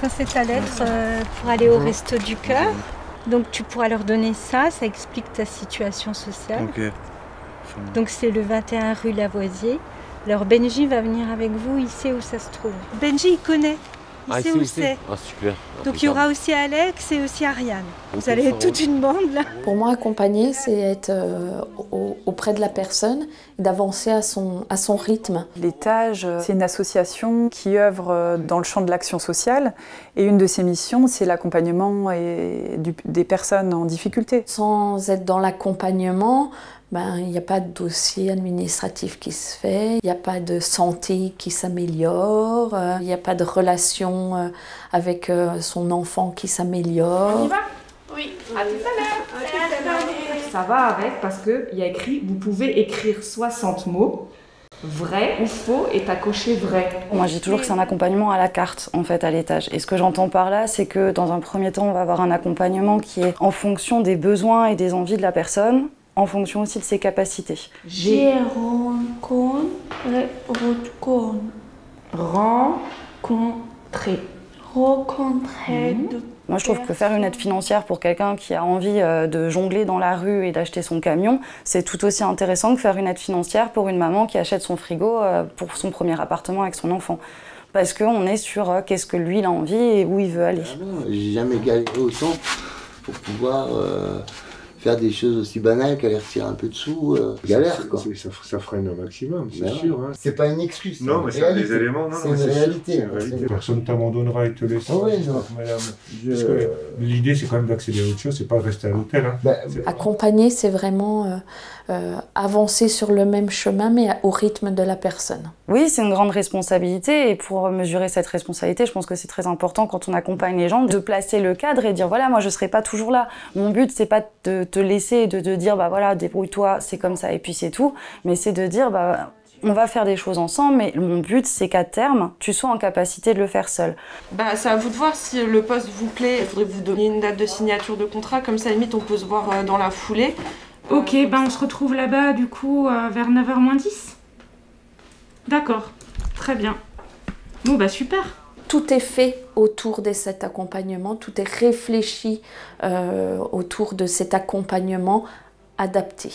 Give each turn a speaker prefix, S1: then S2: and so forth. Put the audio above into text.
S1: Ça, c'est ta lettre pour aller au Resto du Cœur. Donc, tu pourras leur donner ça. Ça explique ta situation sociale.
S2: Ok.
S1: Donc, c'est le 21 rue Lavoisier. Alors, Benji va venir avec vous. Il sait où ça se trouve. Benji, il connaît. Il sait où c'est.
S2: Ah, super.
S1: Donc, il y aura aussi Alex et aussi Ariane. Vous allez être toute une bande, là.
S3: Pour moi, accompagner, c'est être auprès de la personne, d'avancer à son rythme.
S4: L'Étage, c'est une association qui œuvre dans le champ de l'action sociale. Et une de ses missions, c'est l'accompagnement des personnes en difficulté.
S3: Sans être dans l'accompagnement, il n'y a pas de dossier administratif qui se fait, il n'y a pas de santé qui s'améliore, il n'y a pas de relation avec son enfant qui s'améliore.
S5: On y va ? Oui, à tout à l'heure.
S6: Ça va avec parce qu'il y a écrit, vous pouvez écrire 60 mots, vrai ou faux, et t'as coché vrai.
S7: Moi, je dis toujours que c'est un accompagnement à la carte, en fait, à l'Étage. Et ce que j'entends par là, c'est que dans un premier temps, on va avoir un accompagnement qui est en fonction des besoins et des envies de la personne, en fonction aussi de ses capacités.
S5: Rencontrer.
S7: Moi, je trouve que faire une aide financière pour quelqu'un qui a envie de jongler dans la rue et d'acheter son camion, c'est tout aussi intéressant que faire une aide financière pour une maman qui achète son frigo pour son premier appartement avec son enfant. Parce qu'on est sur qu'est-ce que lui, il a envie et où il veut aller.
S8: J'ai jamais galéré autant pour pouvoir faire des choses aussi banales qu'aller retirer un peu de sous. Galère, quoi.
S9: Ça freine un maximum, c'est sûr. Hein.
S8: C'est pas une excuse.
S9: Non, mais c'est des éléments.
S8: C'est une réalité.
S9: Personne ne t'abandonnera et te laissera.
S8: Oui, non.
S9: Madame. Parce que l'idée, c'est quand même d'accéder à autre chose, c'est pas de rester à l'hôtel. Hein.
S3: Accompagner, c'est vraiment avancer sur le même chemin, mais au rythme de la personne.
S7: Oui, c'est une grande responsabilité et pour mesurer cette responsabilité, je pense que c'est très important quand on accompagne les gens de placer le cadre et dire voilà, moi je serai pas toujours là. Mon but, c'est pas de te laisser et de te dire bah voilà, débrouille-toi, c'est comme ça et puis c'est tout, mais c'est de dire bah on va faire des choses ensemble, mais mon but, c'est qu'à terme, tu sois en capacité de le faire seul.
S5: C'est à vous de voir si le poste vous plaît. Il faudrait vous donner une date de signature de contrat, comme ça, limite, on peut se voir dans la foulée.
S10: Ok, on se retrouve là-bas, du coup, vers 9h moins 10. D'accord, très bien. Bon, super.
S3: Tout est fait autour de cet accompagnement, tout est réfléchi autour de cet accompagnement adapté.